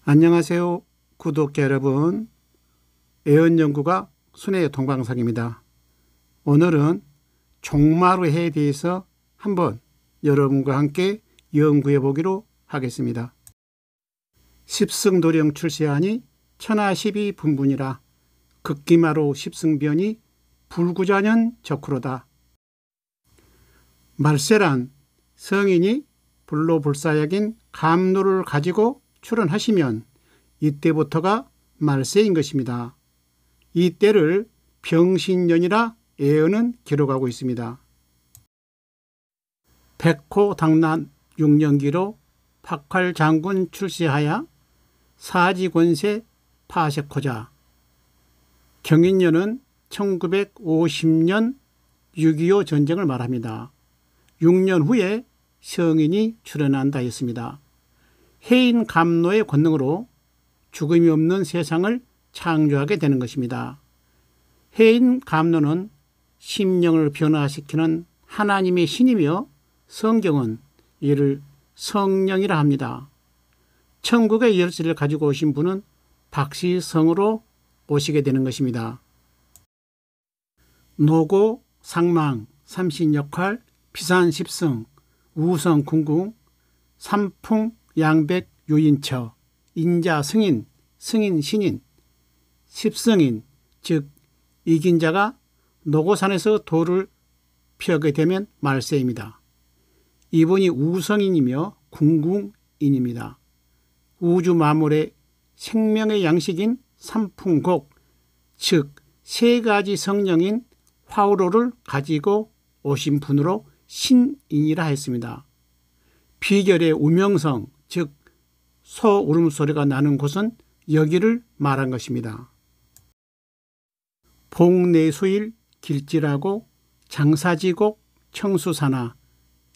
안녕하세요, 구독자 여러분. 애언연구가 순회의 동방상입니다. 오늘은 종마루해에 대해서 한번 여러분과 함께 연구해 보기로 하겠습니다. 십승도령 출세하니 천하십이 분분이라 극기마로 십승변이 불구자년 적후로다. 말세란 성인이 불로불사약인 감로를 가지고 출현하시면 이때부터가 말세인 것입니다. 이때를 병신년이라 애언은 기록하고 있습니다. 백호당난 6년기로 박활장군 출세하여 사지권세 파색호자. 경인년은 1950년 6.25 전쟁을 말합니다. 6년 후에 성인이 출현한다 했습니다. 해인 감로의 권능으로 죽음이 없는 세상을 창조하게 되는 것입니다. 해인 감로는 심령을 변화시키는 하나님의 신이며 성경은 이를 성령이라 합니다. 천국의 열쇠를 가지고 오신 분은 박시성으로 오시게 되는 것입니다. 노고, 상망, 삼신역할, 비산십승, 우성궁궁, 삼풍, 양백, 유인처, 인자, 승인, 승인, 신인, 십승인, 즉 이긴 자가 노고산에서 도를 피하게 되면 말세입니다. 이분이 우성인이며 궁궁인입니다. 우주 만물의 생명의 양식인 삼풍곡, 즉 세 가지 성령인 화우로를 가지고 오신 분으로 신인이라 했습니다. 비결의 우명성, 즉 소 울음소리가 나는 곳은 여기를 말한 것입니다. 복내수일, 길지라고, 장사지곡, 청수사나,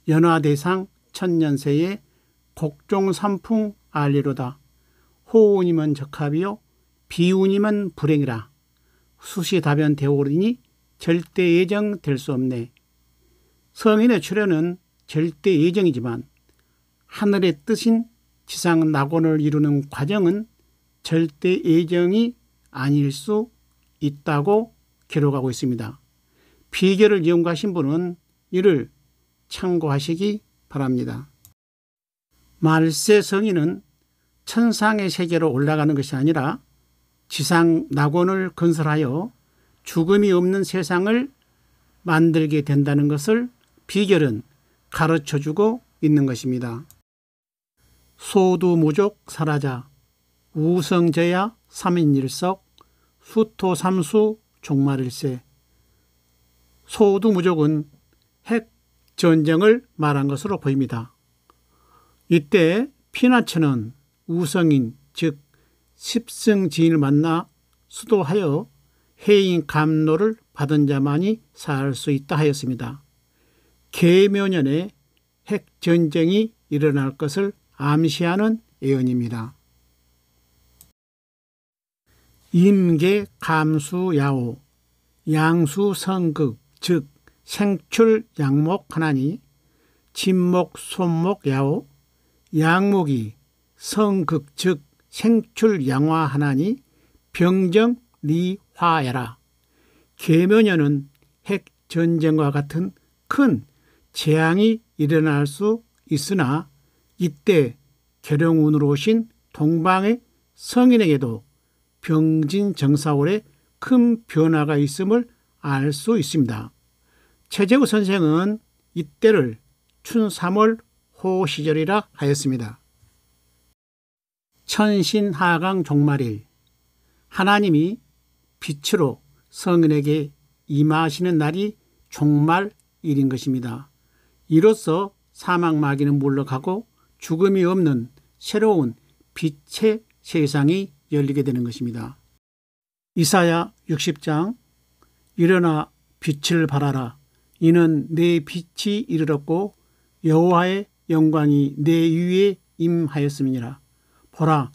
연화대상, 천년세의 곡종삼풍 알리로다. 호운이면 적합이요 비운이면 불행이라. 수시다변 되오리니 절대 예정 될 수 없네. 성인의 출현은 절대 예정이지만 하늘의 뜻인 지상 낙원을 이루는 과정은 절대 예정이 아닐 수 있다고 기록하고 있습니다. 비결을 연구하신 분은 이를 참고하시기 바랍니다. 말세 성인은 천상의 세계로 올라가는 것이 아니라 지상 낙원을 건설하여 죽음이 없는 세상을 만들게 된다는 것을 비결은 가르쳐주고 있는 것입니다. 소두무족 사라자, 우성저야 삼인일석, 수토삼수 종말일세. 소두무족은 핵전쟁을 말한 것으로 보입니다. 이때 피나처는 우성인, 즉 십승지인을 만나 수도하여 해인 감로를 받은 자만이 살 수 있다 하였습니다. 계묘년에 핵전쟁이 일어날 것을 암시하는 예언입니다. 임계 감수야오, 양수성극, 즉 생출양목하나니 진목손목야오, 양목이 성극, 즉 생출양화하나니 병정리화야라. 계묘년은 핵전쟁과 같은 큰 재앙이 일어날 수 있으나 이때 계룡운으로 오신 동방의 성인에게도 병진정사월에 큰 변화가 있음을 알 수 있습니다. 최재우 선생은 이때를 춘3월 호시절이라 하였습니다. 천신하강 종말일, 하나님이 빛으로 성인에게 임하시는 날이 종말일인 것입니다. 이로써 사망마귀는 물러가고 죽음이 없는 새로운 빛의 세상이 열리게 되는 것입니다. 이사야 60장 일어나 빛을 발하라. 이는 내 빛이 이르렀고 여호와의 영광이 내 위에 임하였음이니라. 보라,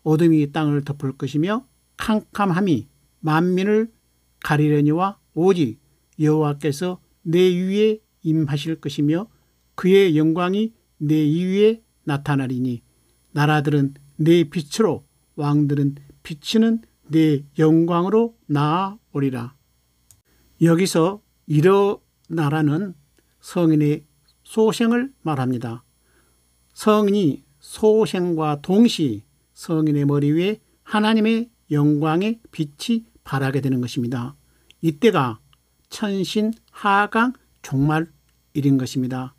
어둠이 땅을 덮을 것이며 캄캄함이 만민을 가리려니와 오직 여호와께서 내 위에 임하실 것이며 그의 영광이 내 위에 나타나리니 나라들은 내 빛으로 왕들은 비치는 내 영광으로 나아오리라. 여기서 일어나라는 성인의 소생을 말합니다. 성인이 소생과 동시에 성인의 머리 위에 하나님의 영광의 빛이 발하게 되는 것입니다. 이때가 천신 하강 종말일인 것입니다.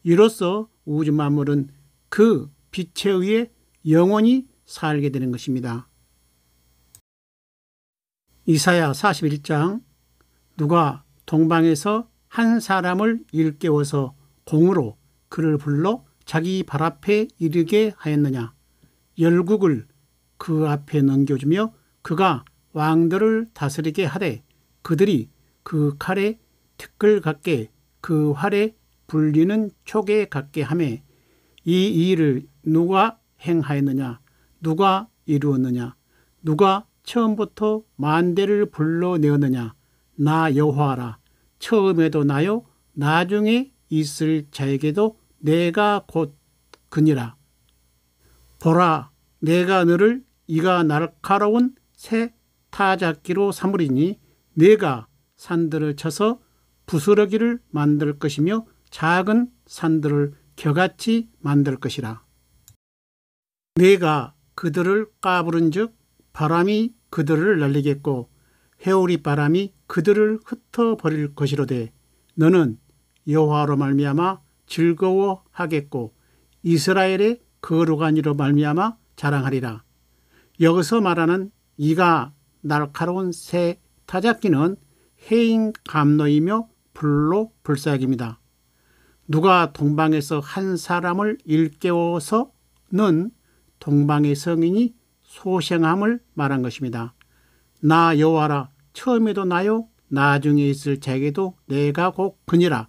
이로써 우주 만물은 그 빛에 의해 영원히 살게 되는 것입니다. 이사야 41장 누가 동방에서 한 사람을 일깨워서 공으로 그를 불러 자기 발 앞에 이르게 하였느냐. 열국을 그 앞에 넘겨주며 그가 왕들을 다스리게 하되 그들이 그 칼에 티끌 같게 그 활에 불리는 촉에 같게 하매 이 일을 누가 행하였느냐. 누가 이루었느냐. 누가 처음부터 만대를 불러내었느냐. 나 여호와라. 처음에도 나요 나중에 있을 자에게도 내가 곧 그니라. 보라 내가 너를 이가 날카로운 새 타작기로 삼으리니 내가 산들을 쳐서 부스러기를 만들 것이며 작은 산들을 겨같이 만들 것이라. 내가 그들을 까부른즉 바람이 그들을 날리겠고 회오리 바람이 그들을 흩어버릴 것이로되 너는 여호와로 말미암아 즐거워하겠고 이스라엘의 거룩한 이로 말미암아 자랑하리라. 여기서 말하는 이가 날카로운 새 타작기는 해인 감로이며 불로 불사약입니다. 누가 동방에서 한 사람을 일깨워서는 동방의 성인이 소생함을 말한 것입니다. 나 여호와라. 처음에도 나요 나중에 있을 자에게도 내가 곧 그니라.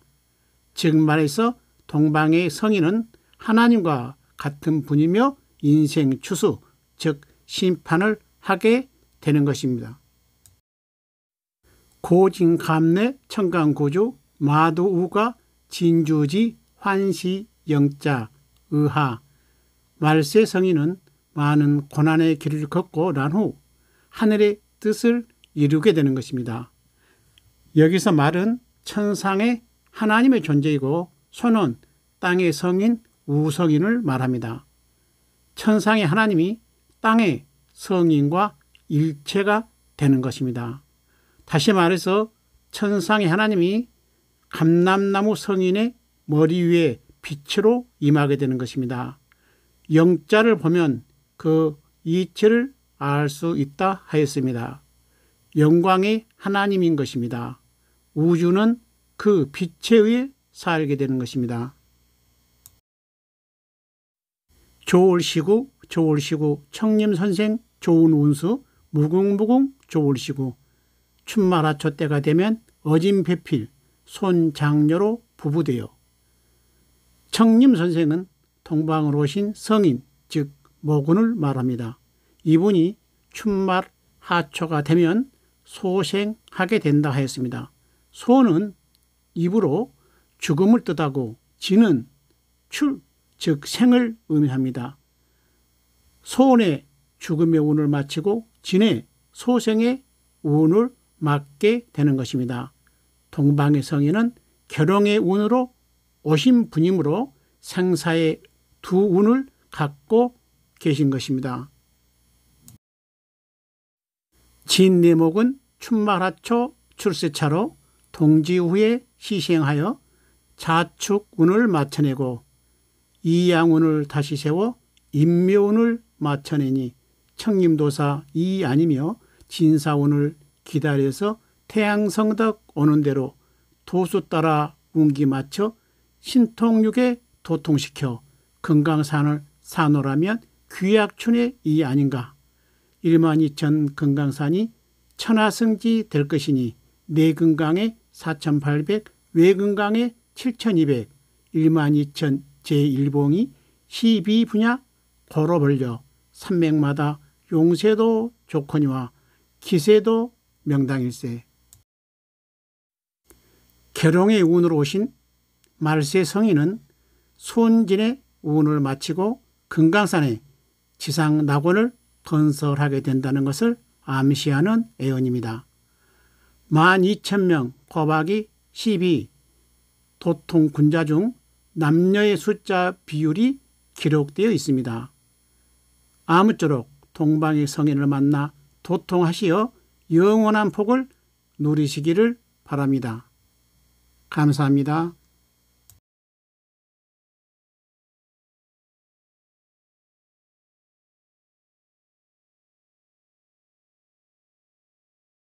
즉 말해서 동방의 성인은 하나님과 같은 분이며 인생 추수 즉 심판을 하게 되는 것입니다. 고진감내 청강고주 마두우가 진주지 환시 영자 의하. 말세 성인은 많은 고난의 길을 걷고 난 후 하늘의 뜻을 이루게 되는 것입니다. 여기서 말은 천상의 하나님의 존재이고 소는 땅의 성인 우성인을 말합니다. 천상의 하나님이 땅의 성인과 일체가 되는 것입니다. 다시 말해서 천상의 하나님이 감람나무 성인의 머리 위에 빛으로 임하게 되는 것입니다. 영자를 보면 그 이체를 알 수 있다 하였습니다. 영광의 하나님인 것입니다. 우주는 그 빛에 의해 살게 되는 것입니다. 조울시구 청림선생 좋은 운수 무궁무궁 조울시구 춘마라초 때가 되면 어진배필 손장녀로 부부되어. 청림선생은 동방으로 오신 성인 즉 모군을 말합니다. 이분이 춘말 하초가 되면 소생하게 된다 하였습니다. 소는 입으로 죽음을 뜻하고 진은 출, 즉 생을 의미합니다. 소원의 죽음의 운을 마치고 진의 소생의 운을 맞게 되는 것입니다. 동방의 성인은 결혼의 운으로 오신 분이므로 생사의 두 운을 갖고 계신 것입니다. 진내목은 춘말하초 출세차로 동지 후에 시생하여 자축운을 맞춰내고 이양운을 다시 세워 인묘운을 맞춰내니 청림도사 이 아니며 진사운을 기다려서 태양성덕 오는 대로 도수 따라 운기 맞춰 신통육에 도통시켜 금강산을 사노라면 귀약춘의 이 아닌가. 12,000 금강산이 천하성지 될 것이니 내금강에 4,800 외금강에 7,200 12,000 제1봉이 12분야 고로 벌려 산맥마다 용세도 좋거니와 기세도 명당일세. 계룡의 운으로 오신 말세 성인은 손진의 운을 마치고 금강산에 지상 낙원을 건설하게 된다는 것을 암시하는 예언입니다. 12,000명 곱하기 12 도통 군자 중 남녀의 숫자 비율이 기록되어 있습니다. 아무쪼록 동방의 성인을 만나 도통하시어 영원한 복을 누리시기를 바랍니다. 감사합니다.